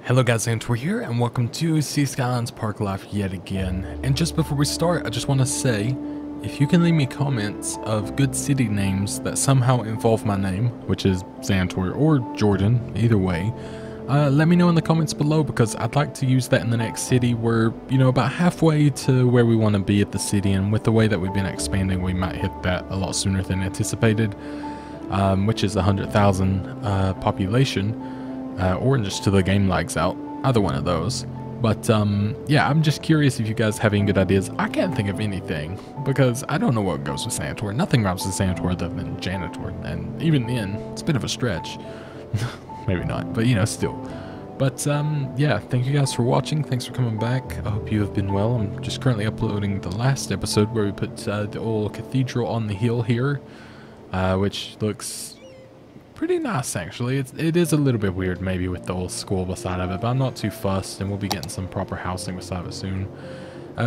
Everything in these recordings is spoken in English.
Hello guys, Zanitor here, and welcome to Skylines Parklife yet again. And just before we start, I just want to say, if you can leave me comments of good city names that somehow involve my name, which is Zanitor or Jordan, either way, let me know in the comments below, because I'd like to use that in the next city. We're, about halfway to where we want to be at the city, and with the way that we've been expanding, we might hit that a lot sooner than anticipated, which is 100,000 population. Or just till the game lags out, either one of those. But yeah, I'm just curious if you guys have any good ideas. I can't think of anything, because I don't know what goes with Zanitor. Nothing rhymes with Zanitor other than janitor, and even then, it's a bit of a stretch. Maybe not, but still. But yeah, thank you guys for watching, thanks for coming back, I hope you have been well. I'm just currently uploading the last episode where we put the old cathedral on the hill here, which looks pretty nice actually. It is a little bit weird maybe with the old school beside of it, but I'm not too fussed, and we'll be getting some proper housing beside of it soon.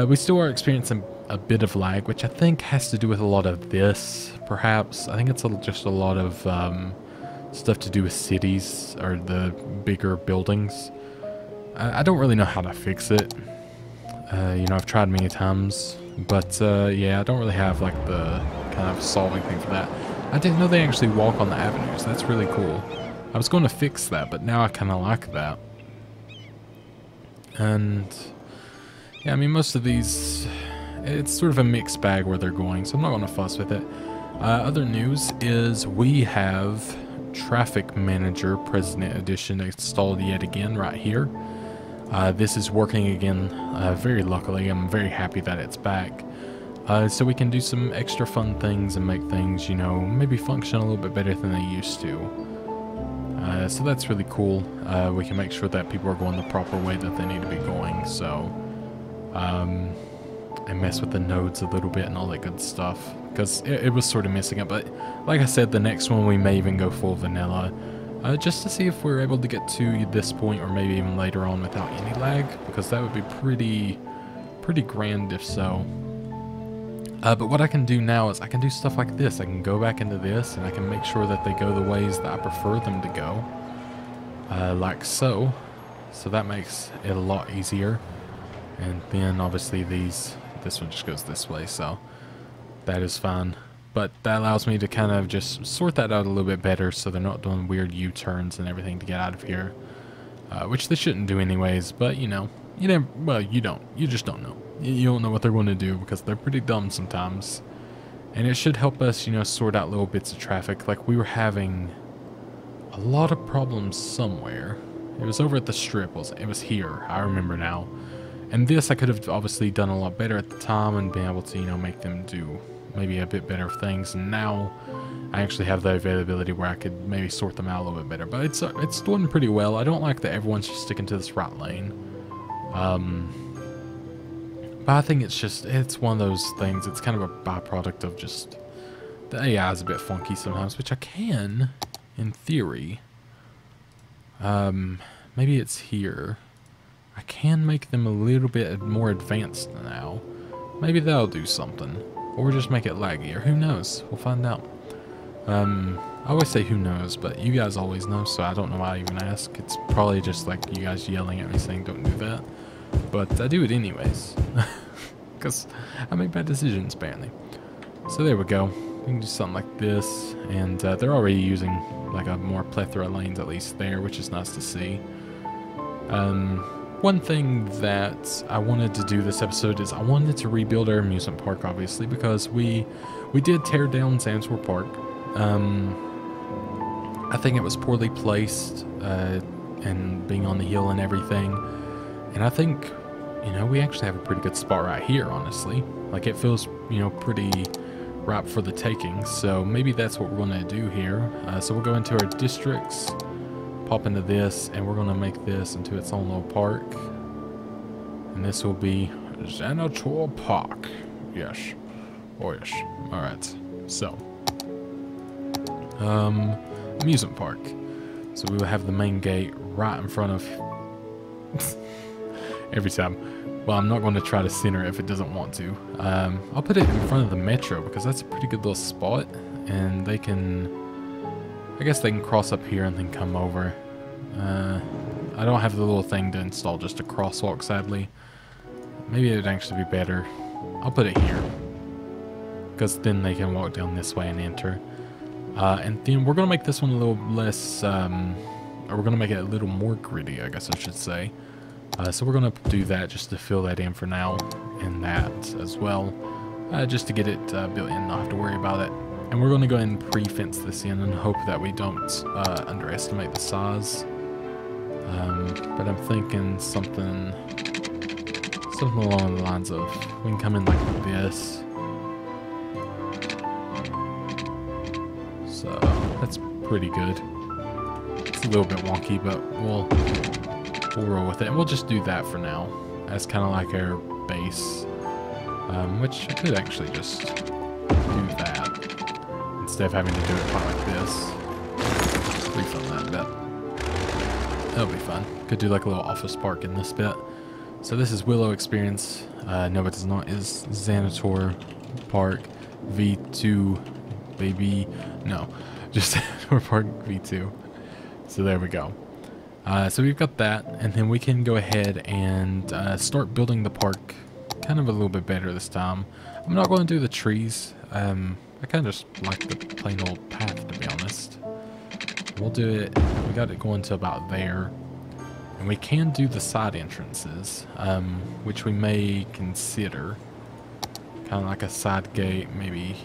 We still are experiencing a bit of lag, which I think has to do with a lot of this, perhaps. I think it's just a lot of stuff to do with cities, or the bigger buildings. I don't really know how to fix it. I've tried many times, but yeah, I don't really have like the kind of solving thing for that. I didn't know they actually walk on the avenues. That's really cool. I was going to fix that, but now I kind of like that. And yeah, I mean, most of these, it's sort of a mixed bag where they're going, so I'm not going to fuss with it. Other news is we have Traffic Manager President Edition installed yet again right here. This is working again very luckily. I'm very happy that it's back. So we can do some extra fun things and make things, maybe function a little bit better than they used to. So that's really cool. We can make sure that people are going the proper way that they need to be going. So, and mess with the nodes a little bit and all that good stuff, because it was sort of missing it. But like I said, the next one we may even go full vanilla, just to see if we're able to get to this point, or maybe even later on without any lag, because that would be pretty grand if so. But what I can do now is I can do stuff like this. I can go back into this, and I can make sure that they go the ways that I prefer them to go. Like so. So that makes it a lot easier. And then obviously this one just goes this way, so that is fine. But that allows me to kind of just sort that out a little bit better, so they're not doing weird U-turns and everything to get out of here. Which they shouldn't do anyways, but you just don't know. You don't know what they're going to do, because they're pretty dumb sometimes. And it should help us, sort out little bits of traffic. Like, we were having a lot of problems somewhere. It was over at the strip. It was here. I remember now. And this I could have obviously done a lot better at the time, and been able to, make them do maybe a bit better things. And now I actually have the availability where I could maybe sort them out a little bit better. But it's doing pretty well. I don't like that everyone's just sticking to this right lane. But I think it's one of those things. It's kind of a byproduct of just the AI is a bit funky sometimes, which I can, in theory. Maybe it's here. I can make them a little bit more advanced now. Maybe that'll do something. Or just make it laggier. Who knows? We'll find out. I always say who knows, but you guys always know, so I don't know why I even ask. It's probably just like you guys yelling at me saying don't do that. But I do it anyways, because I make bad decisions apparently. So there we go. We can do something like this, and they're already using like a more plethora of lanes at least there, which is nice to see. One thing that I wanted to do this episode is I wanted to rebuild our amusement park, obviously, because we did tear down Zanitor Park. I think it was poorly placed, and being on the hill and everything. And I think, we actually have a pretty good spot right here, honestly. Like, it feels, pretty ripe for the taking. So maybe that's what we're going to do here. So we'll go into our districts, pop into this, and we're going to make this into its own little park. And this will be Zanitor Park. Yes. Oh, yes. Alright. So, amusement park. So we will have the main gate right in front of... Every time. Well, I'm not going to try to center it if it doesn't want to. I'll put it in front of the metro, because that's a pretty good little spot, and they can, I guess they can cross up here and then come over. I don't have the little thing to install just a crosswalk, sadly. Maybe it'd actually be better. I'll put it here, because then they can walk down this way and enter. And then we're going to make this one a little less, or we're going to make it a little more gritty, I guess I should say. So we're going to do that just to fill that in for now, and that as well, just to get it built in, not have to worry about it. And we're going to go ahead and pre-fence this in and hope that we don't underestimate the size. But I'm thinking something along the lines of, we can come in like this. So that's pretty good. It's a little bit wonky, but we'll roll with it. And we'll just do that for now as kind of like our base, which I could actually just do that instead of having to do it like this. Refund that bit. That'll be fun. Could do like a little office park in this bit. So this is Willow Experience. No, it does not. Is Zanitor Park V2, baby. No, just Zanitor Park V2. So there we go. So we've got that, and then we can go ahead and start building the park kind of a little bit better this time. I'm not going to do the trees. I kind of just like the plain old path, to be honest. We'll do it. We got it going to about there. And we can do the side entrances, which we may consider. Kind of like a side gate, maybe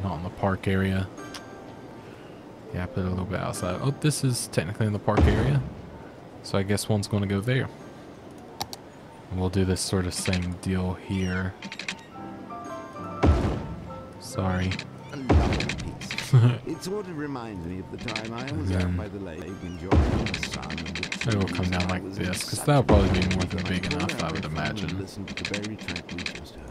not in the park area. Yeah, put it a little bit outside. Oh, this is technically in the park area. So I guess one's going to go there. And we'll do this sort of same deal here. Sorry. It sort of reminds me of the time I was out by the lake enjoying the sun. Maybe we'll come down like this, because that'll probably be more than big enough, I would imagine. Listen to the very track we just heard.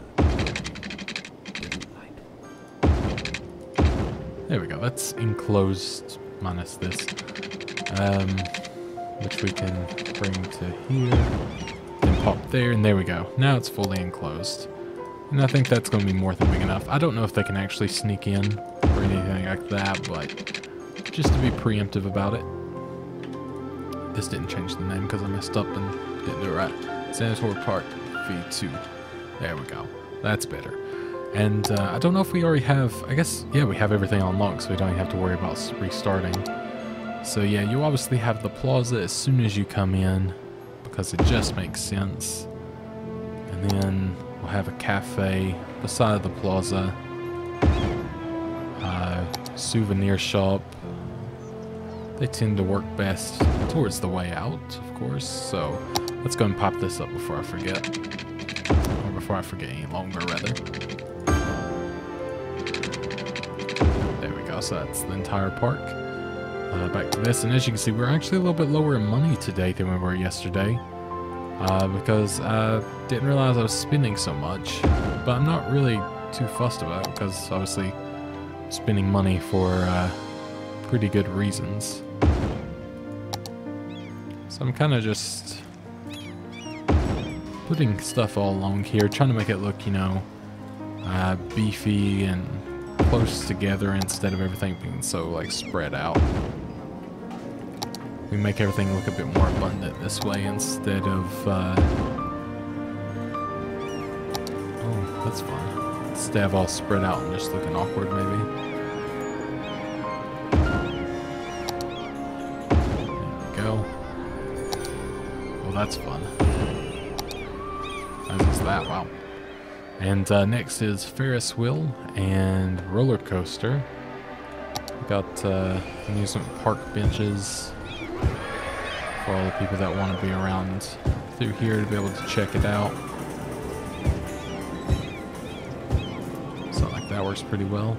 There we go. That's enclosed minus this, which we can bring to here, then pop there, and there we go. Now it's fully enclosed, and I think that's going to be more than big enough. I don't know if they can actually sneak in or anything like that, but just to be preemptive about it. This didn't change the name because I messed up and didn't do it right. Zanitor Park V2. There we go. That's better. And I don't know if we already have, I guess, yeah, we have everything unlocked, so we don't even have to worry about restarting. So yeah, you obviously have the plaza as soon as you come in, because it just makes sense. And then we'll have a cafe beside the plaza. Souvenir shop. They tend to work best towards the way out, of course. So let's go and pop this up before I forget. Or before I forget any longer, rather. There we go. So that's the entire park. Back to this. And as you can see, we're actually a little bit lower in money today than we were yesterday. Because I didn't realize I was spending so much. But I'm not really too fussed about it, because obviously spending money for pretty good reasons. So I'm kind of just putting stuff all along here, trying to make it look, you know, beefy and close together instead of everything being so like spread out. We make everything look a bit more abundant this way instead of oh, that's fun. Instead of all spread out and just looking awkward, maybe. Well, that's fun. As is that, wow. And next is Ferris wheel and roller coaster. We got amusement park benches for all the people that want to be around through here to be able to check it out. Something like that works pretty well.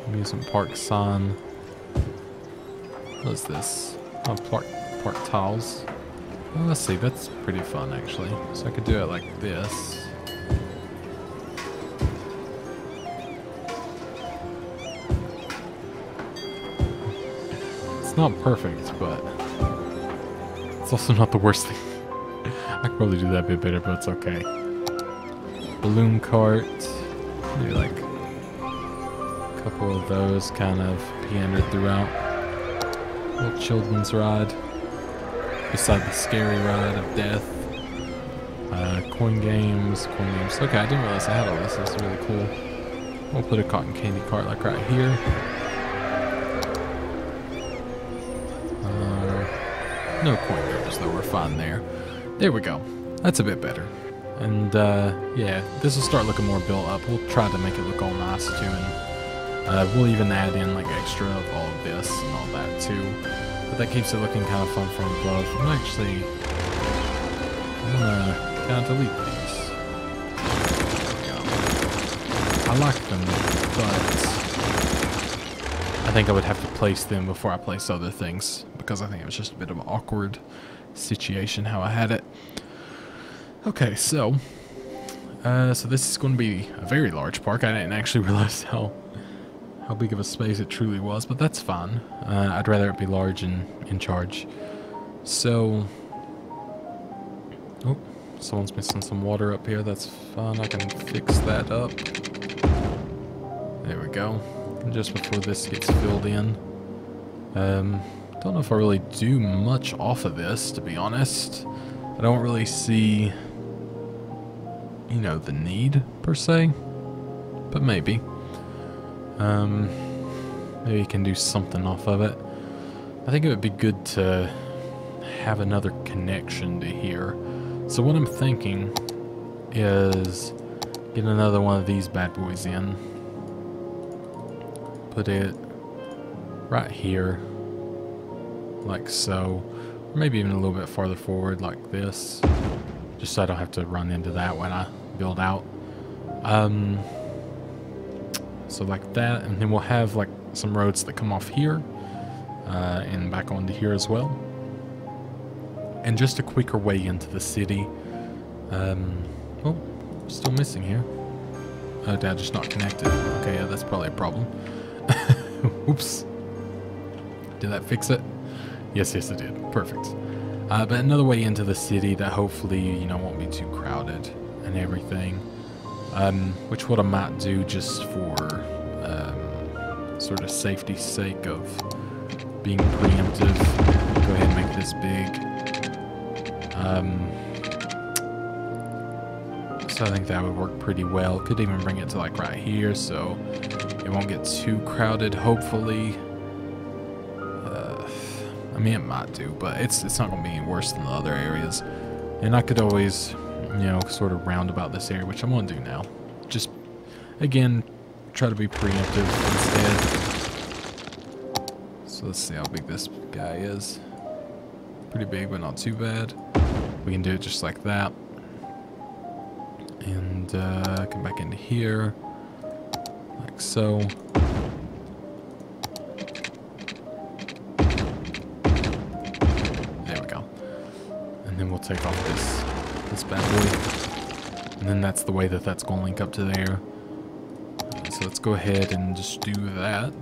Amusement park sign. What's this? Oh, park tiles. Well, let's see, that's pretty fun actually. So I could do it like this. It's not perfect, but it's also not the worst thing. I could probably do that a bit better, but it's okay. Balloon cart. Maybe like a couple of those kind of meandered throughout. Little children's ride. Beside the scary ride of death. Coin games. Okay, I didn't realize I had all this. This is really cool. We'll put a cotton candy cart like right here. No coin games though, we're fine there. There we go. That's a bit better. And yeah, this will start looking more built up. We'll try to make it look all nice too, and we'll even add in like extra of all of this and all that too. But that keeps it looking kind of fun from above. I'm gonna kind of delete these. There we go. I like them, but I think I would have to place them before I place other things, because I think it was just a bit of an awkward situation how I had it. Okay, so this is going to be a very large park. I didn't actually realize how big of a space it truly was, but that's fine. I'd rather it be large and in charge. So, oh, someone's missing some water up here. That's fine. I can fix that up. There we go. Just before this gets filled in. Don't know if I really do much off of this, to be honest. I don't really see, you know, the need per se, but maybe. Maybe you can do something off of it. I think it would be good to have another connection to here. So what I'm thinking is get another one of these bad boys in. Put it right here, like so. Or maybe even a little bit farther forward like this, just so I don't have to run into that when I build out. So like that, and then we'll have like some roads that come off here and back onto here as well. And just a quicker way into the city. Oh, still missing here. Oh, dad, just not connected. Okay, yeah, that's probably a problem. Oops. Did that fix it? Yes, it did. Perfect. But another way into the city that hopefully, you know, won't be too crowded and everything. Which what I might do just for sort of safety's sake of being preemptive. Go ahead and make this big. So I think that would work pretty well. Could even bring it to like right here, so it won't get too crowded, hopefully. I mean, it might do, but it's not going to be any worse than the other areas. And I could always, you know, sort of round about this area, which I'm going to do now. Just, again, try to be preemptive instead. So let's see how big this guy is. Pretty big, but not too bad. We can do it just like that. And come back into here, like so. There we go. And then we'll take off this bad boy. And then that's the way that that's going to link up to there. So let's go ahead and just do that.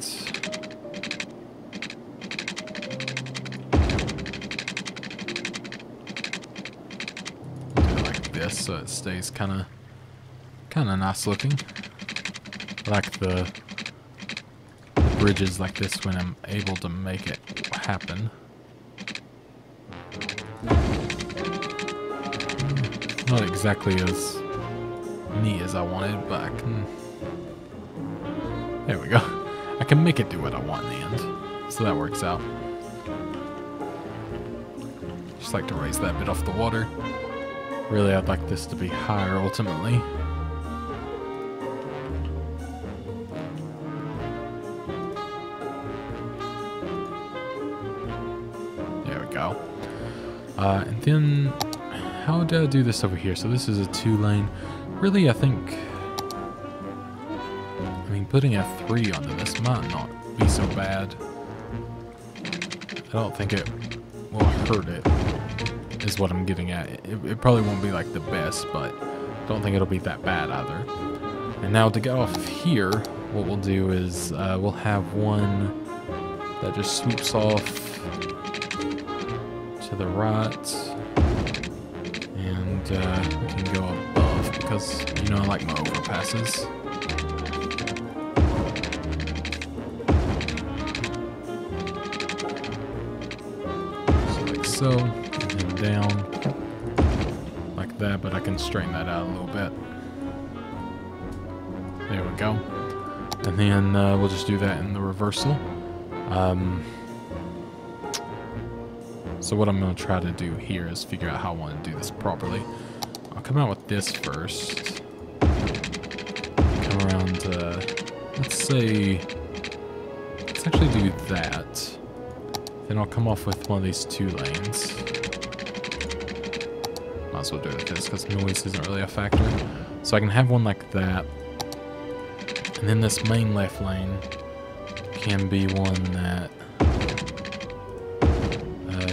So it stays kind of nice looking. I like the bridges like this when I'm able to make it happen. Not exactly as neat as I wanted, but I can. There we go. I can make it do what I want in the end, so that works out. Just like to raise that bit off the water. Really, I'd like this to be higher ultimately. There we go. And then, how do I do this over here? So this is a 2-lane. Really, I think, I mean, putting a 3 onto this might not be so bad. I don't think it will hurt it. Is what I'm getting at. It probably won't be like the best, but I don't think it'll be that bad either. And now to get off of here, what we'll do is we'll have one that just swoops off to the right, and we can go above because, you know, I like my overpasses. so, and then down like that, but I can straighten that out a little bit. There we go. And then we'll just do that in the reversal. So what I'm going to try to do here is figure out how I want to do this properly. I'll come out with this first. Come around to, let's actually do that. Then I'll come off with one of these 2 lanes. Might as well do it with this because noise isn't really a factor. So I can have one like that. And then this main left lane can be one that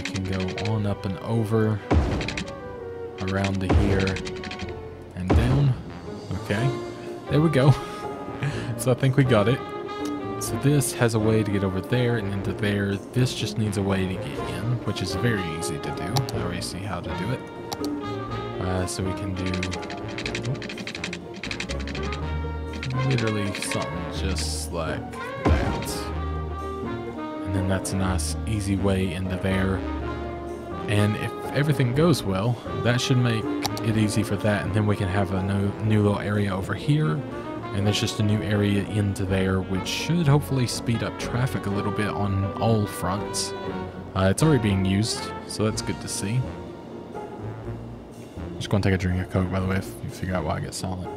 can go on up and over, around to here, and down. Okay, there we go. So I think we got it. So this has a way to get over there and into there. This just needs a way to get in, which is very easy to do. I already see how to do it. So we can do literally something just like that. And then that's a nice, easy way into there. And if everything goes well, that should make it easy for that. And then we can have a new little area over here. And there's just a new area into there, which should hopefully speed up traffic a little bit on all fronts. It's already being used, so that's good to see. I'm just going to take a drink of Coke, by the way, if you figure out why I get silent.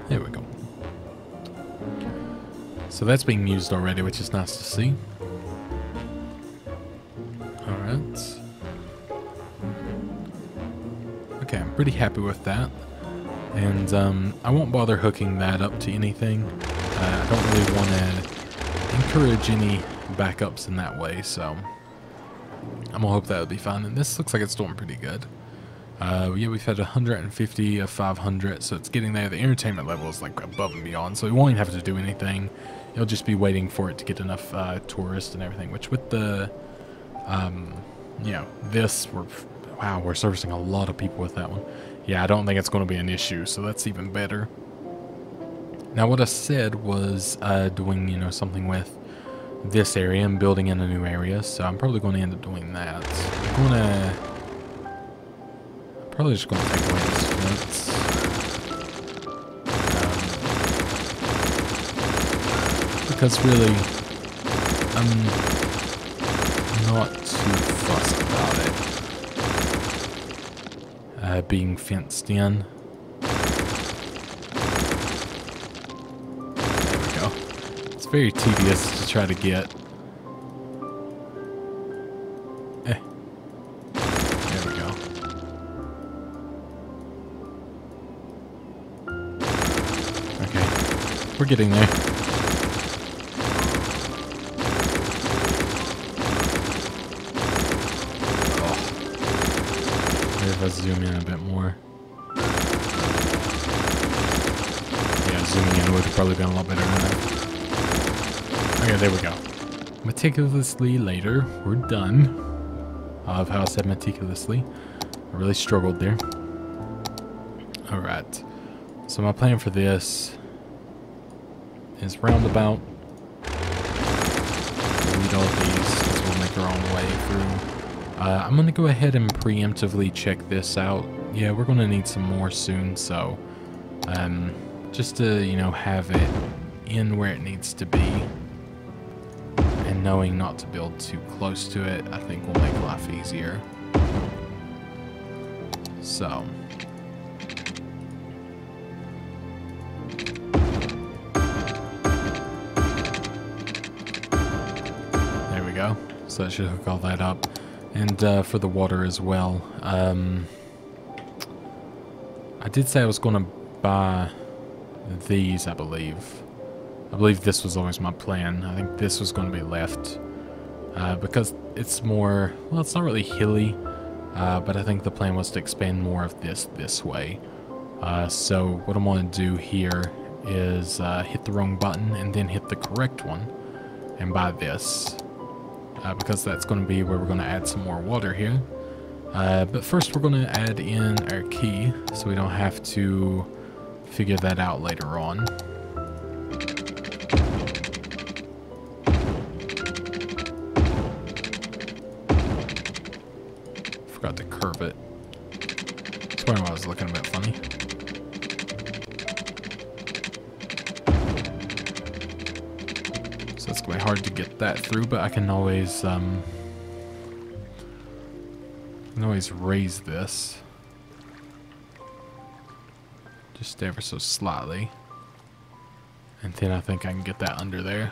There we go. So that's being used already, which is nice to see. Alright. Okay, I'm pretty happy with that. And I won't bother hooking that up to anything. I don't really want to encourage any backups in that way, so I'm gonna hope that'll be fine. And this looks like it's doing pretty good. Yeah, we've had 150 of 500, so it's getting there. The entertainment level is like above and beyond, so we won't even have to do anything. It'll just be waiting for it to get enough tourists and everything, which with the, you know, this, we're servicing a lot of people with that one. Yeah, I don't think it's going to be an issue, so that's even better. Now, what I said was doing, you know, something with this area and building in a new area, so I'm probably going to end up doing that. I'm going to... probably just going to take away this fence. Because really, I'm not too fussed about it being fenced in. There we go. It's very tedious to try to get. There we go. Okay, we're getting there. If I zoom in a bit more. Yeah, zooming in would have probably been a lot better than that. Okay, there we go. Meticulously later, we're done. I love how I said meticulously. I really struggled there. Alright. So my plan for this is roundabout. Delete all these because we'll make our own way through. I'm going to go ahead and preemptively check this out. Yeah, we're going to need some more soon, so just to, you know, have it in where it needs to be and knowing not to build too close to it, I think will make life easier. So... there we go. So that should hook all that up. And for the water as well. I did say I was going to buy these, I believe. I believe this was always my plan. I think this was going to be left. Because it's more, well, it's not really hilly. But I think the plan was to expand more of this way. So what I'm going to do here is hit the wrong button and then hit the correct one. And buy this. Because that's going to be where we're going to add some more water here. But first we're going to add in our key so we don't have to figure that out later on. forgot to curve it. That's why I was looking a bit funny. So it's gonna be hard to get that through, but I can always raise this just ever so slightly, and then I think I can get that under there.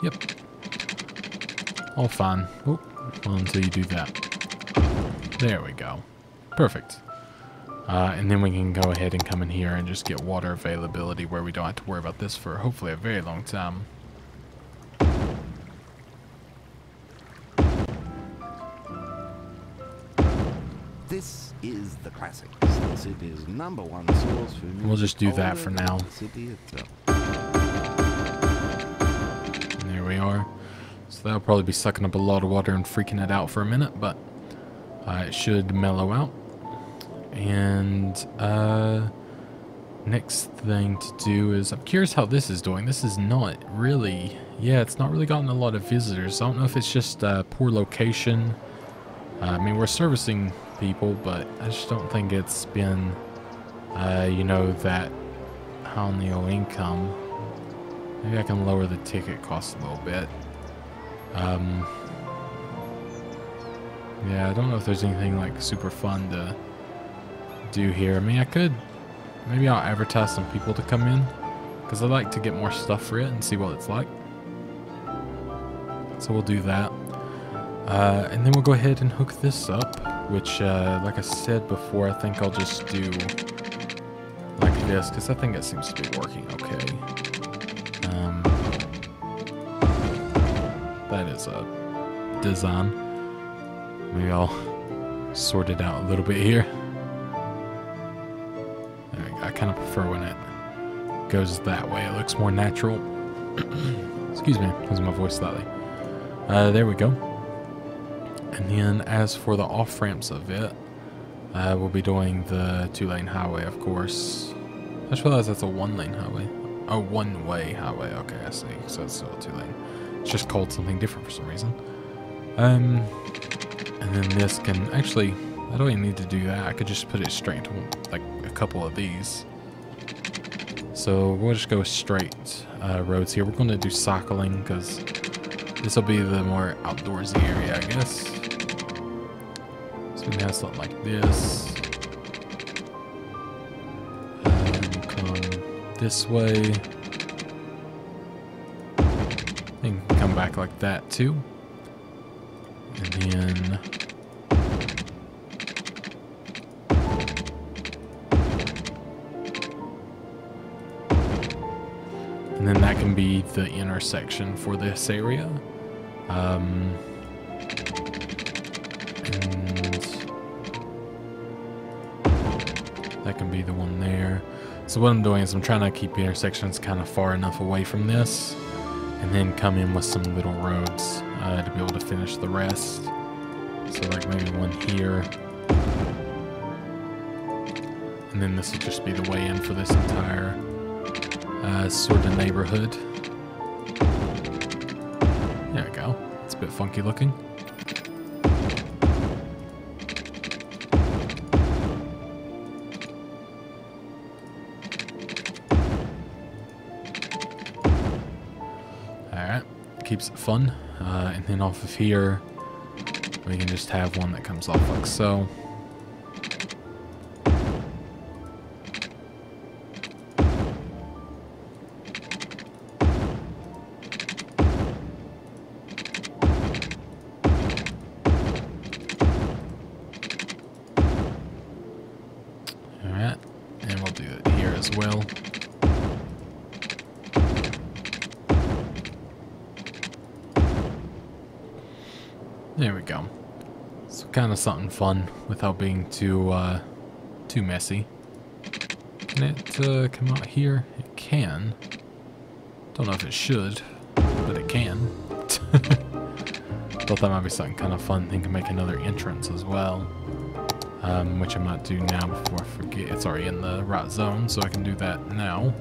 Yep, all fine. Oh, well, until you do that. There we go. Perfect. And then we can go ahead and come in here and just get water availability where we don't have to worry about this for hopefully a very long time. This is the classics. The city's #1 source for music. We'll just do that for now. The city itself. And there we are. So that'll probably be sucking up a lot of water and freaking it out for a minute, but it should mellow out. And next thing to do is, I'm curious how this is doing. This is not really, yeah, it's not really gotten a lot of visitors. I don't know if it's just poor location. I mean, we're servicing people, but I just don't think it's been, you know, that high on the old income. Maybe I can lower the ticket cost a little bit. Yeah, I don't know if there's anything like super fun to do here. I mean, I could, maybe I'll advertise some people to come in, because I'd like to get more stuff for it and see what it's like. So we'll do that. And then we'll go ahead and hook this up, which, like I said before, I think I'll just do like this, because I think it seems to be working okay. That is a design. Maybe I'll sort it out a little bit here. There we go. I kind of prefer when it goes that way. It looks more natural. Excuse me, losing my voice slightly. There we go. And then as for the off-ramps of it, we'll be doing the 2-lane highway, of course. I just realized that's a 1-lane highway. Oh, one-way highway. Okay, I see. So it's still a 2-lane. It's just called something different for some reason. And then this can actually, I don't even need to do that. I could just put it straight into like a couple of these. So we'll just go straight roads here. We're going to do cycling because this will be the more outdoorsy area, I guess. So we can have something like this. Come this way. And come back like that too. And then that can be the intersection for this area. And that can be the one there. So what I'm doing is I'm trying to keep the intersections kind of far enough away from this, and then come in with some little roads to be able to finish the rest. So like maybe one here. And then this will just be the way in for this entire sort of neighborhood. There we go. It's a bit funky looking. Alright, keeps it fun. And then off of here, we can just have one that comes off like so. Alright, and we'll do it here as well. There we go. So kind of something fun without being too messy. Can it come out here? It can. Don't know if it should, but it can. Thought that might be something kind of fun. Think of make another entrance as well, which I might do now before I forget. It's already in the right zone, so I can do that now.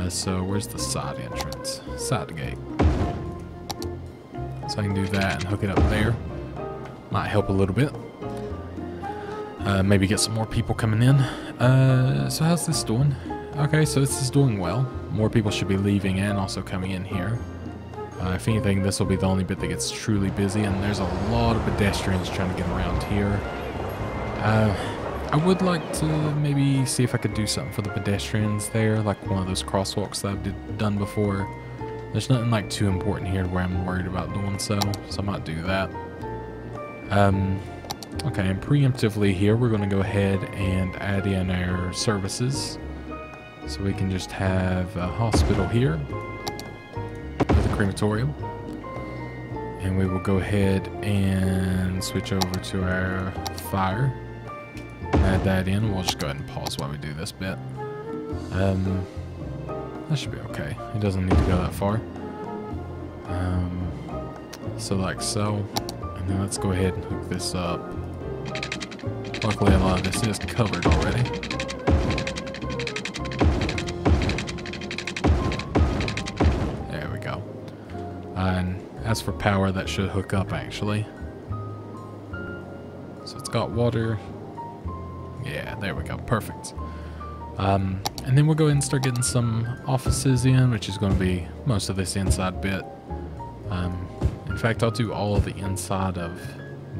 So where's the side entrance? Side gate. So I can do that and hook it up there. Might help a little bit. Maybe get some more people coming in. So how's this doing? Okay, so this is doing well. More people should be leaving and also coming in here. If anything, this will be the only bit that gets truly busy, and there's a lot of pedestrians trying to get around here. I would like to maybe see if I could do something for the pedestrians there, like one of those crosswalks that I've done before. There's nothing like too important here where I'm worried about doing so I might do that. Okay, and preemptively here, we're going to go ahead and add in our services. So we can just have a hospital here with a crematorium. And we will go ahead and switch over to our fire. Add that in. We'll just go ahead and pause while we do this bit. That should be okay. It doesn't need to go that far. So like so. And then let's go ahead and hook this up. Luckily a lot of this is covered already. There we go. And as for power, that should hook up actually. So it's got water. Yeah, there we go. Perfect. And then we'll go ahead and start getting some offices in, which is going to be most of this inside bit. In fact, I'll do all of the inside of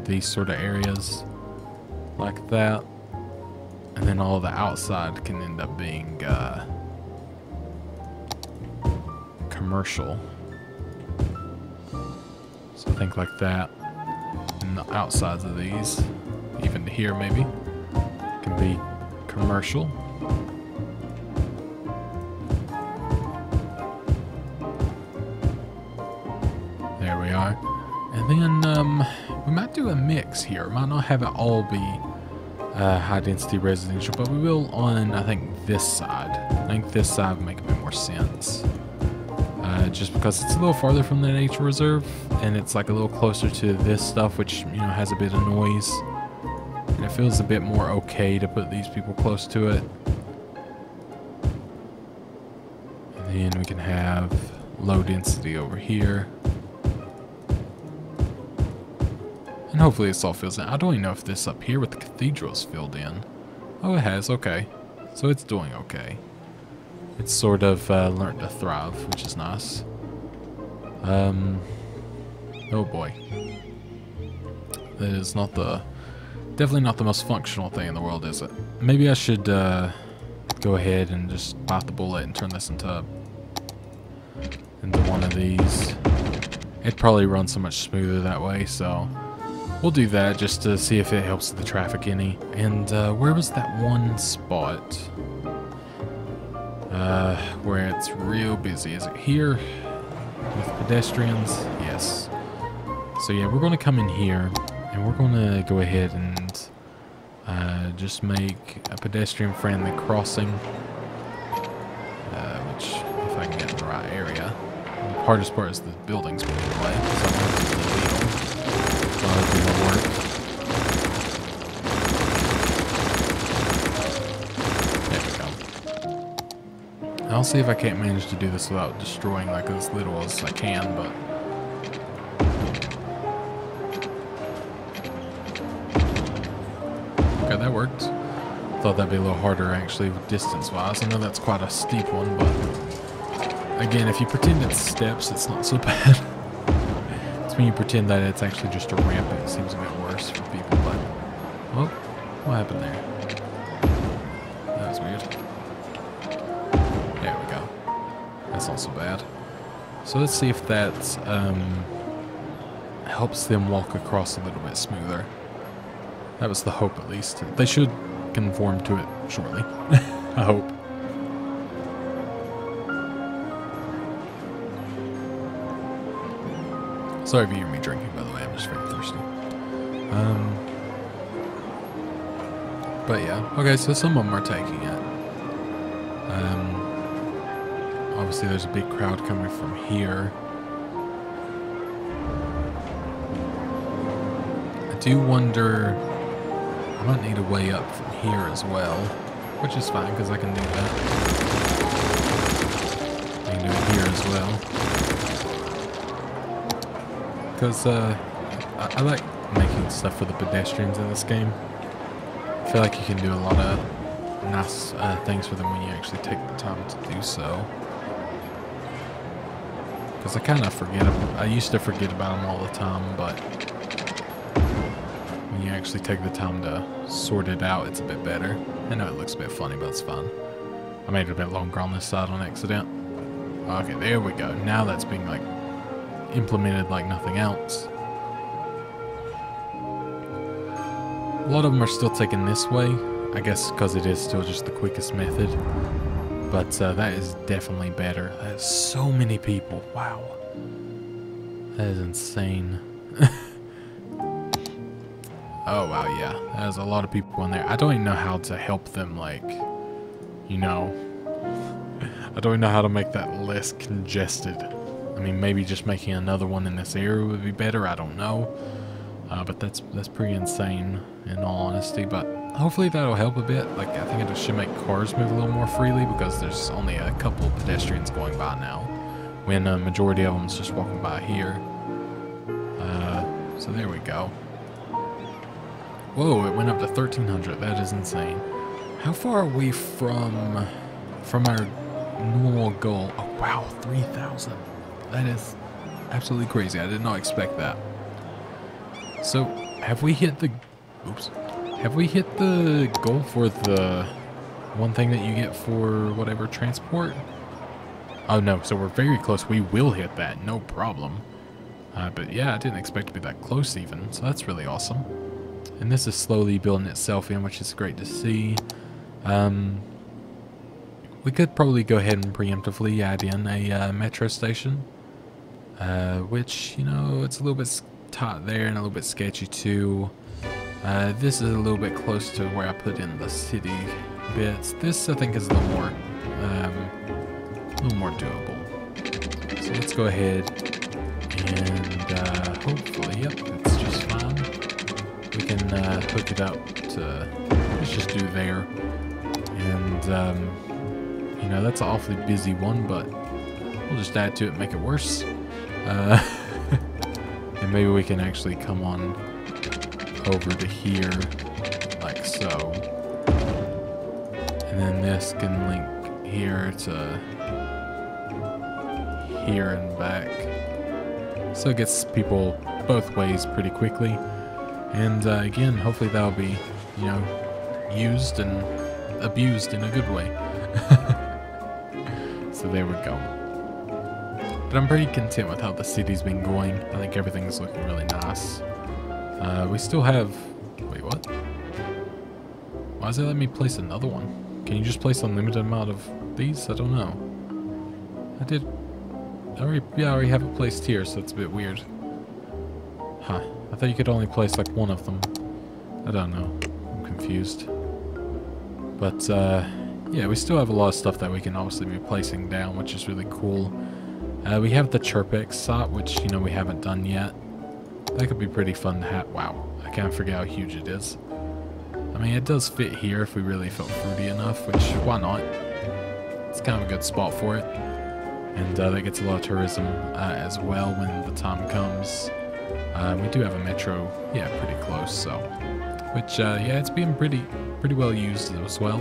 these sort of areas like that. And then all of the outside can end up being commercial. So think like that. And the outsides of these, even to here maybe, can be commercial. There we are. And then we might do a mix here. Might not have it all be high density residential, but we will on, I think, this side. I think this side would make a bit more sense. Just because it's a little farther from the nature reserve, and it's like a little closer to this stuff, which, you know, has a bit of noise. And it feels a bit more okay to put these people close to it. And then we can have low density over here. And hopefully this all fills in. I don't even know if this up here with the cathedral is filled in. Oh, it has. Okay. So it's doing okay. It's sort of learned to thrive, which is nice. Oh boy. That is not the... Definitely not the most functional thing in the world, is it? Maybe I should go ahead and just bite the bullet and turn this into one of these. It'd probably run so much smoother that way, so we'll do that just to see if it helps the traffic any. And where was that one spot where it's real busy? Is it here with pedestrians? Yes. So yeah, we're going to come in here and we're going to go ahead and just make a pedestrian-friendly crossing, which, if I can get in the right area. The hardest part is the buildings being in the way, so I'm going to do the wheel. So that'll do more work. There we go. I'll see if I can't manage to do this without destroying like as little as I can, but... Okay, that worked. Thought that'd be a little harder actually distance-wise. I know that's quite a steep one, but again, if you pretend it's steps, it's not so bad. It's when you pretend that it's actually just a ramp, it seems a bit worse for people, but... Oh, what happened there? That was weird. There we go. That's not so bad. So let's see if that helps them walk across a little bit smoother. That was the hope, at least. They should conform to it shortly. I hope. Sorry if you hear me drinking, by the way. I'm just very thirsty. But yeah. Okay, so some of them are taking it. Obviously, there's a big crowd coming from here. I do wonder... I might need a way up from here as well, which is fine because I can do that. I can do it here as well. Because I like making stuff for the pedestrians in this game. I feel like you can do a lot of nice things for them when you actually take the time to do so. Because I kind of forget them. I used to forget about them all the time, but when you actually take the time to sort it out, it's a bit better. I know it looks a bit funny, but it's fun. I made it a bit longer on this side on accident. Okay, there we go. Now that's being like implemented like nothing else. A lot of them are still taken this way, I guess because it is still just the quickest method. But that is definitely better. That is so many people. Wow. That is insane. Oh, wow, yeah. There's a lot of people in there. I don't even know how to help them, like, you know. I don't even know how to make that less congested. I mean, maybe just making another one in this area would be better. I don't know. But that's pretty insane, in all honesty. But hopefully that'll help a bit. Like, I think it should make cars move a little more freely because there's only a couple of pedestrians going by now, when a majority of them is just walking by here. So there we go. Whoa, it went up to 1,300. That is insane. How far are we from our normal goal? Oh, wow, 3,000. That is absolutely crazy. I did not expect that. So, have we hit the... Oops. Have we hit the goal for the one thing that you get for whatever transport? Oh, no. So, we're very close. We will hit that. No problem. But, yeah, I didn't expect to be that close even. So, that's really awesome. And this is slowly building itself in, which is great to see. We could probably go ahead and preemptively add in a metro station. Which, you know, it's a little bit tight there and a little bit sketchy too. This is a little bit close to where I put in the city bits. This, I think, is a little more doable. So let's go ahead and hopefully, yep, it's just fine. We can hook it up to, let's just do there. And, you know, that's an awfully busy one, but we'll just add to it and make it worse. And maybe we can actually come on over to here, like so. And then this can link here to here and back. So it gets people both ways pretty quickly. And again, hopefully that'll be, you know, used and abused in a good way. So there we go. But I'm pretty content with how the city's been going. I think everything's looking really nice. We still have... Wait, what? Why does it let me place another one? Can you just place an unlimited amount of these? I don't know. I already have it placed here, so it's a bit weird. Huh. I thought you could only place like one of them. I don't know. I'm confused. But, yeah, we still have a lot of stuff that we can obviously be placing down, which is really cool. We have the Chirpex site, which, you know, we haven't done yet. That could be pretty fun to have. Wow, I can't forget how huge it is. I mean, it does fit here if we really felt fruity enough, which, why not? It's kind of a good spot for it. And that gets a lot of tourism as well when the time comes. We do have a metro, yeah, pretty close, so. Which, yeah, it's being pretty well used as well.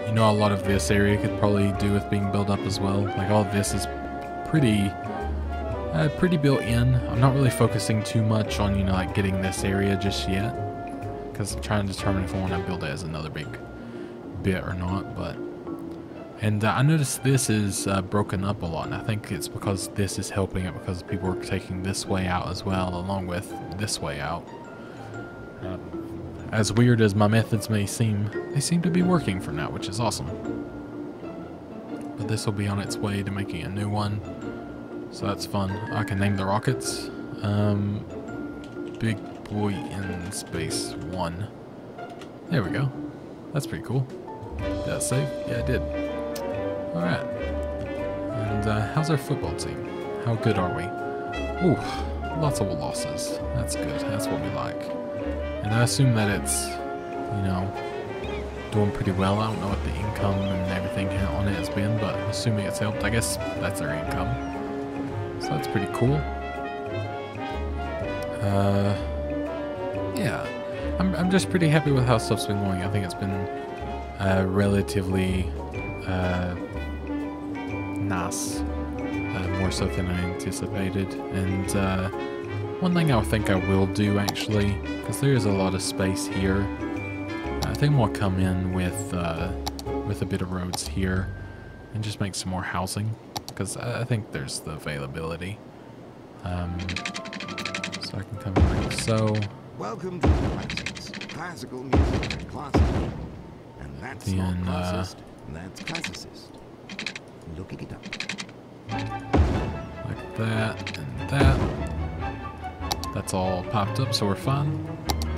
You know, a lot of this area could probably do with being built up as well. Like, all of this is pretty built in. I'm not really focusing too much on, you know, like getting this area just yet, because I'm trying to determine if I want to build it as another big bit or not. But and I noticed this is broken up a lot, and I think it's because this is helping it, because people are taking this way out as well, along with this way out. As weird as my methods may seem, they seem to be working for now, which is awesome. But this will be on its way to making a new one, so that's fun. I can name the rockets. Big Boy in Space 1. There we go. That's pretty cool. Did that save? Yeah, it did. Alright. And how's our football team? How good are we? Ooh, lots of losses. That's good. That's what we like. And I assume that it's, you know, doing pretty well. I don't know what the income and everything on it has been, but assuming it's helped, I guess that's their income. So that's pretty cool. Yeah, I'm just pretty happy with how stuff's been going. I think it's been relatively nice, more so than I anticipated. And one thing I think I will do actually, because there is a lot of space here, I think we'll come in with a bit of roads here and just make some more housing, because I think there's the availability. So I can come in like so. Welcome to the classics. Classical music and classical. And that's not classist, that's classicist. Look it up. Like that and that. That's all popped up, so we're fine.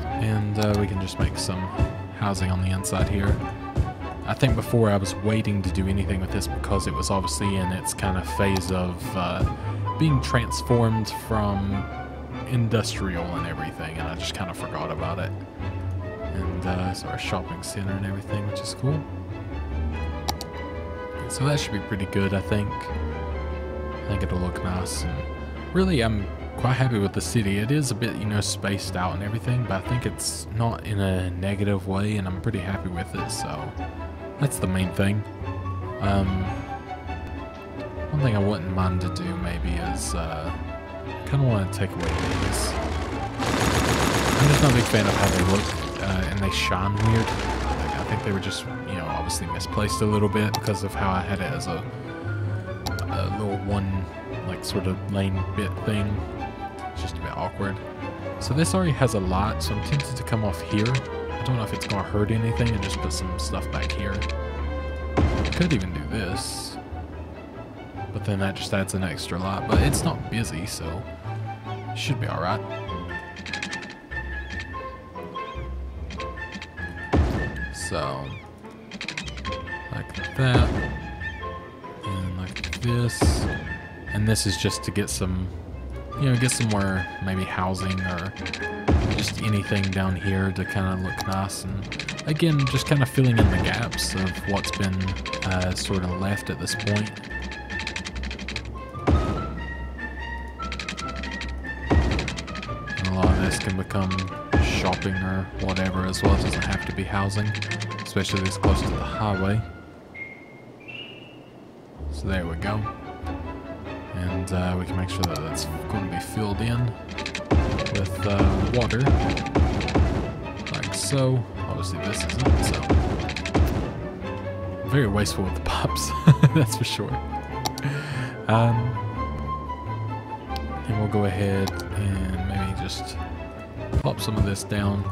And we can just make some housing on the inside here. I think before I was waiting to do anything with this because it was obviously in its kind of phase of being transformed from industrial and everything, and I just kind of forgot about it. And so our shopping center and everything, which is cool. So that should be pretty good, I think. I think it'll look nice, and really I'm quite happy with the city. It is a bit, you know, spaced out and everything, but I think it's not in a negative way, and I'm pretty happy with it, so that's the main thing. One thing I wouldn't mind to do maybe is kind of want to take away these. I'm just not a big fan of how they look, and they shine weird. Like, I think they were just, you know, obviously misplaced a little bit because of how I had it as a little one, like, sort of lane bit thing. It's just a bit awkward. So this already has a lot, so I'm tempted to come off here. I don't know if it's going to hurt anything and just put some stuff back here. I could even do this, but then that just adds an extra lot. But it's not busy, so it should be alright. So, like that, and like this, and this is just to get some, you know, get some more maybe housing or just anything down here to kind of look nice. And again, just kind of filling in the gaps of what's been sort of left at this point. And a lot of this can become shopping or whatever as well. It doesn't have to be housing, especially this close to the highway. So there we go. And we can make sure that that's going to be filled in with water, like so. Obviously this isn't, so very wasteful with the pops, that's for sure. And we'll go ahead and maybe just plop some of this down,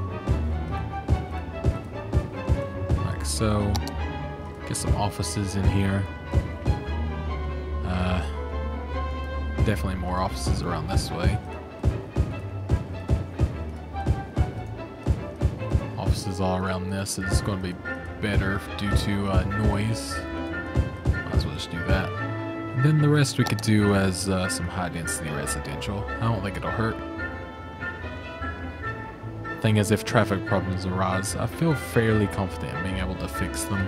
like so. Get some offices in here. Definitely more offices around this way. Offices all around this is going to be better due to noise. Might as well just do that. And then the rest we could do as some high density residential. I don't think it'll hurt. Thing is, if traffic problems arise, I feel fairly confident in being able to fix them.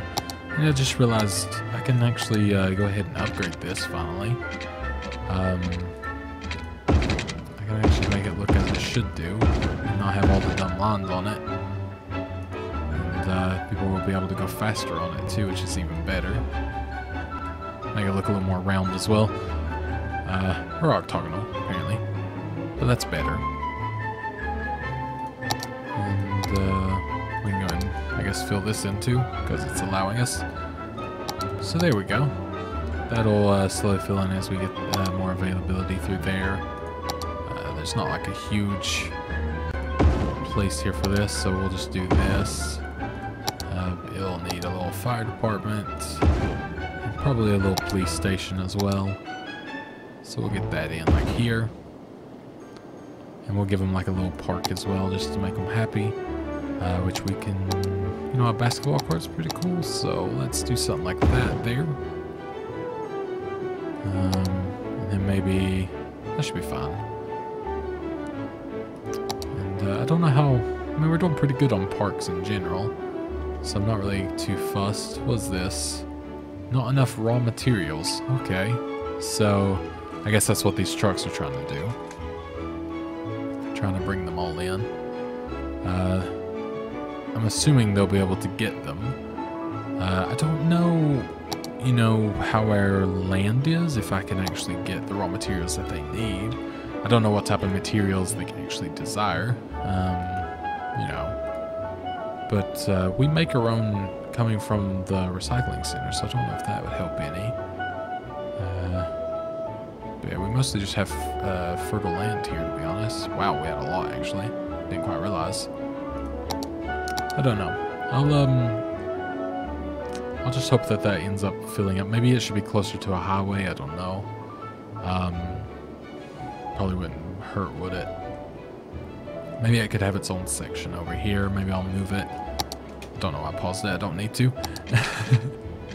And I just realized I can actually go ahead and upgrade this finally. I can actually make it look as it should do and not have all the dumb lines on it. And people will be able to go faster on it too, which is even better. Make it look a little more round as well. Or octagonal, apparently. But that's better. And we can go and, I guess, fill this in too, because it's allowing us. So there we go. That'll slowly fill in as we get more availability through there. There's not like a huge place here for this, so we'll just do this. It'll need a little fire department, and probably a little police station as well. So we'll get that in like here. And we'll give them like a little park as well, just to make them happy. Which we can, you know, a basketball court's pretty cool, so let's do something like that there. And then maybe that should be fine. And I don't know how, I mean, we're doing pretty good on parks in general, so I'm not really too fussed. What's this? Not enough raw materials. Okay, so I guess that's what these trucks are trying to do. trying to bring them all in. I'm assuming they'll be able to get them. I don't know, you know, how our land is, if I can actually get the raw materials that they need. I don't know what type of materials they can actually desire, you know. But we make our own coming from the recycling center, so I don't know if that would help any. But yeah, we mostly just have fertile land here, to be honest. Wow, we had a lot, actually. Didn't quite realize. I don't know. I'll just hope that that ends up filling up. Maybe it should be closer to a highway. I don't know. Probably wouldn't hurt, would it? Maybe I could have its own section over here. Maybe I'll move it. Don't know why I paused it. I don't need to.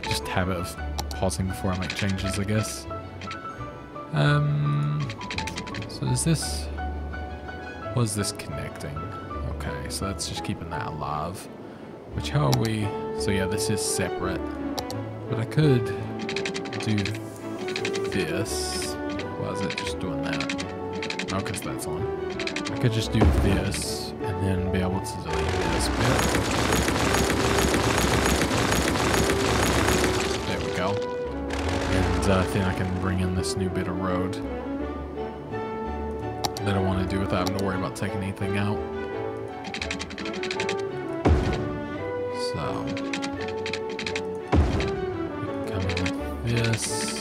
Just habit of pausing before I make changes, I guess. So is this... What is this connecting? Okay, so that's just keeping that alive. Which, how are we... So yeah, this is separate. But I could do this. Why is it just doing that? Oh, because that's on. I could just do this, and then be able to delete this bit. There we go. And then I can bring in this new bit of road that I want to do without having to worry about taking anything out. So, come in like this.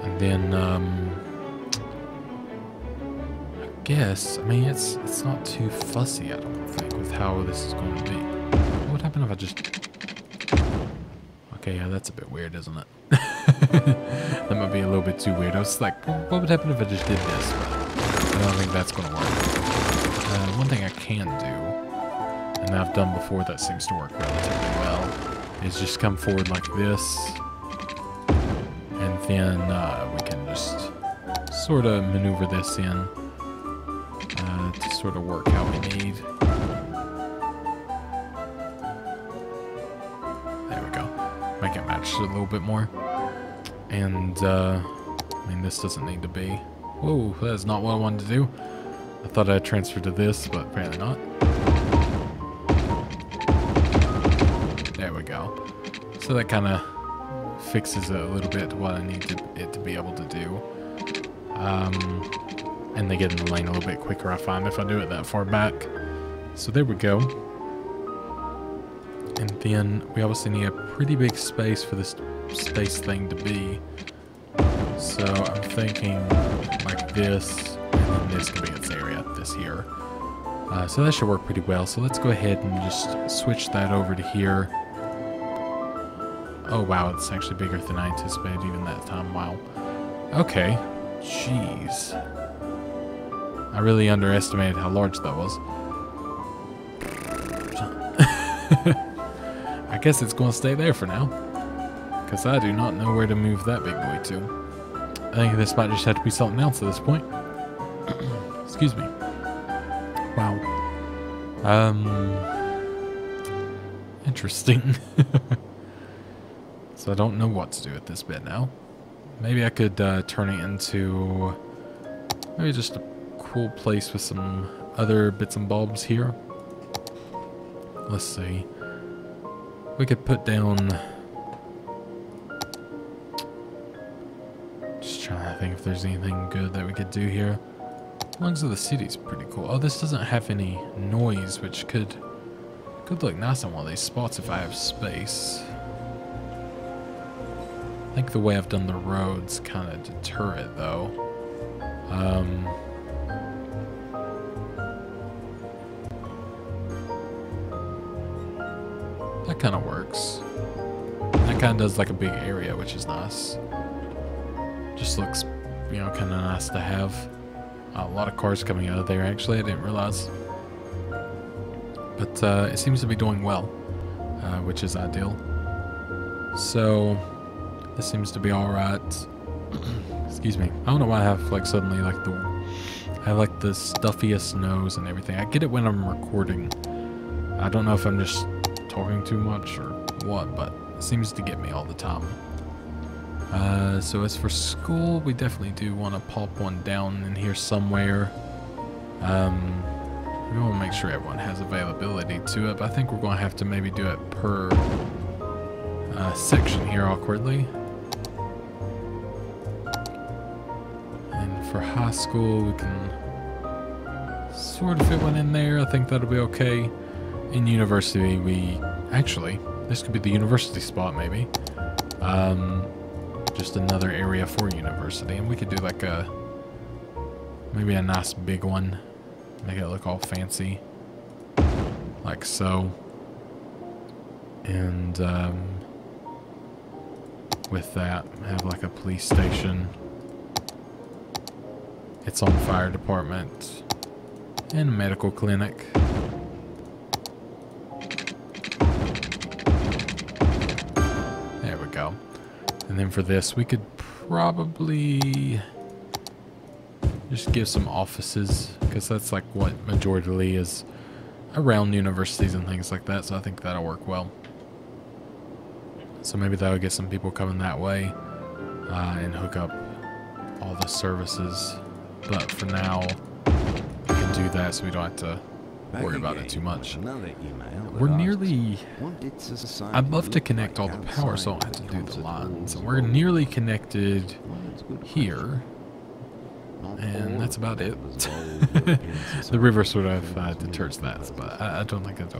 And then, I guess, I mean, it's not too fussy, I don't think, with how this is going to be. What would happen if I just... Okay, yeah, that's a bit weird, isn't it? That might be a little bit too weird. I was like, what would happen if I just did this? But I don't think that's going to work. One thing I can do, and I've done before that seems to work relatively well, is just come forward like this. And then we can just sort of maneuver this in to sort of work how we need. There we go. Make it match a little bit more. And, I mean, this doesn't need to be... Whoa, that's not what I wanted to do. I thought I'd transfer to this, but apparently not. There we go. So that kind of fixes it a little bit to what I need it to be able to do. And they get in the lane a little bit quicker, I find, if I do it that far back. So there we go. And then we obviously need a pretty big space for this space thing to be. So I'm thinking like this, and then this could be its area, this here. So that should work pretty well. So let's go ahead and just switch that over to here. Oh wow, it's actually bigger than I anticipated even that time. Wow. Okay. Jeez. I really underestimated how large that was. I guess it's going to stay there for now, because I do not know where to move that big boy to. I think this might just have to be something else at this point. Excuse me. Wow. Interesting. So I don't know what to do with this bit now. Maybe I could turn it into maybe just a cool place with some other bits and bobs here. Let's see. We could put down... Just trying to think if there's anything good that we could do here. Lungs of the City's pretty cool. Oh, this doesn't have any noise, which could look nice on one of these spots if I have space. I think the way I've done the roads kind of deter it, though. That kind of works. That kind of does like a big area, which is nice. Just looks, you know, kind of nice to have. A lot of cars coming out of there, actually. I didn't realize. But it seems to be doing well, which is ideal. So, this seems to be alright. Excuse me. I don't know why I have, like, suddenly, like, I have, like, the stuffiest nose and everything. I get it when I'm recording. I don't know if I'm just talking too much or what, but it seems to get me all the time. So as for school, we definitely do want to pop one down in here somewhere. We want to make sure everyone has availability to it, but I think we're going to have to maybe do it per section here awkwardly. And for high school, we can sort of fit one in there. I think that'll be okay. In university, actually, this could be the university spot maybe. Just another area for university, and we could do like maybe a nice big one. Make it look all fancy, like so. And with that, have like a police station, its own fire department, and a medical clinic. There we go. And then for this, we could probably just give some offices, because that's like what majority is around universities and things like that, so I think that'll work well. So maybe that'll get some people coming that way and hook up all the services. But for now, we can do that so we don't have to worry about it too much. We're nearly... I'd love to connect all the power so I don't have to do the lines. So we're nearly connected here. And that's about it. The river sort of deters that, but I don't think it's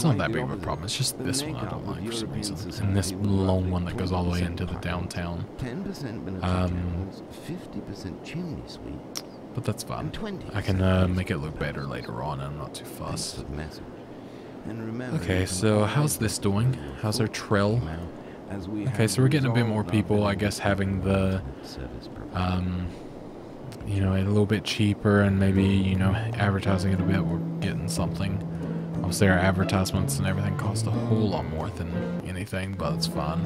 not that big of a problem. It's just this one I don't like for some reason, and this long one that goes all the way into the downtown. 50% chimney sweep. But that's fine. I can make it look better later on, and I'm not too fussed. Okay, so how's this doing? How's our trail? Okay, so we're getting a bit more people, I guess, having the you know, it a little bit cheaper, and maybe, you know, advertising it a bit, we're getting something. Obviously our advertisements and everything cost a whole lot more than anything, but it's fine.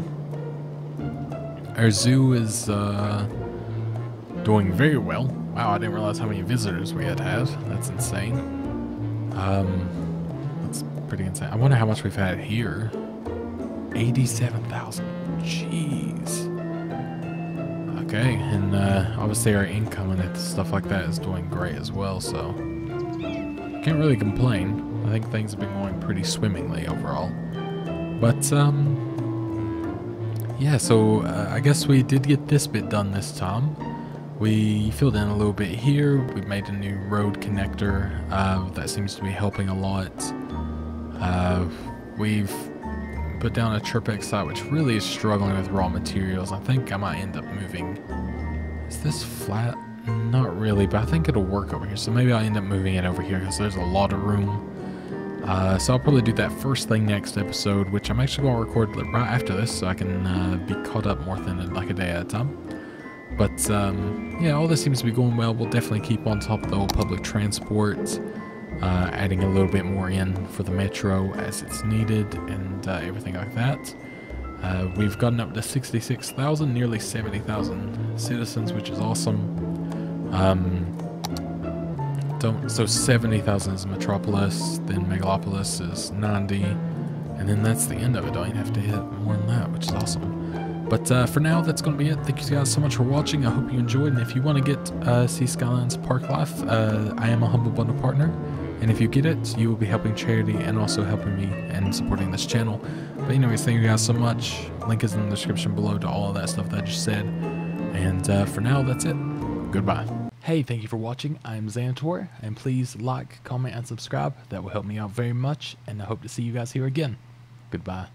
Our zoo is doing very well. Wow, I didn't realize how many visitors we had. That's insane. That's pretty insane. I wonder how much we've had here. 87,000. Jeez. Okay, and obviously our income and stuff like that is doing great as well, so can't really complain. I think things have been going pretty swimmingly overall. But yeah, so I guess we did get this bit done this time. We filled in a little bit here. We made a new road connector that seems to be helping a lot. We've put down a Chirpex site, which really is struggling with raw materials. I think I might end up moving. Is this flat? Not really, but I think it'll work over here. So maybe I'll end up moving it over here because there's a lot of room. So I'll probably do that first thing next episode, which I'm actually going to record right after this, so I can be caught up more than like a day at a time. But yeah, all this seems to be going well. We'll definitely keep on top of the whole public transport. Adding a little bit more in for the metro as it's needed, and everything like that. We've gotten up to 66,000, nearly 70,000 citizens, which is awesome. So 70,000 is Metropolis, then Megalopolis is 90, and then that's the end of it. Don't even have to hit more than that, which is awesome. But for now, that's going to be it. Thank you guys so much for watching. I hope you enjoyed, and if you want to get Sea Skylines Parklife, I am a Humble Bundle partner. And if you get it, you will be helping charity and also helping me and supporting this channel. But anyways, thank you guys so much. Link is in the description below to all of that stuff that I just said. And for now, that's it. Goodbye. Hey, thank you for watching. I'm Zanitor, and please like, comment, and subscribe. That will help me out very much, and I hope to see you guys here again. Goodbye.